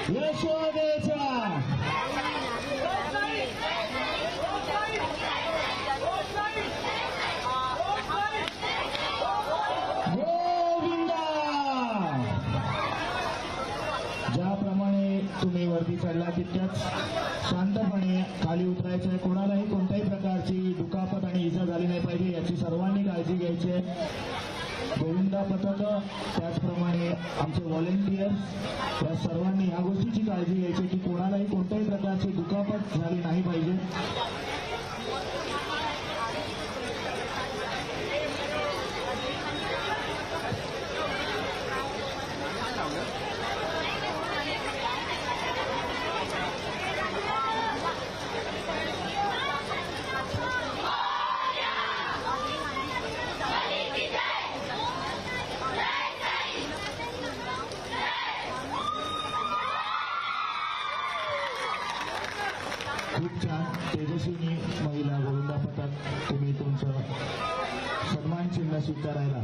यशोदेचा गोविंदा। ज्याप्रमाणे तुम्ही वरती चढला तितक्याच शांतपणे खाली उतरायचं आहे। कोणालाही कोणत्याही प्रकारची दुखापत आणि इजा झाली नाही पाहिजे याची सर्वांनी काळजी घ्यायची आहे। गोविंदा पथक त्याचप्रमाणे आमचे व्हॉलेंटियर्स या सर्वांनी या गोष्टीची काळजी घ्यायची की कोणालाही कोणत्याही प्रकारची दुखापत झाली नाही पाहिजे। खूप छान तेजस्विनी महिला गोविंदा पथक तुम्ही तुमचं सन्मान चिन्ह स्वीकारायला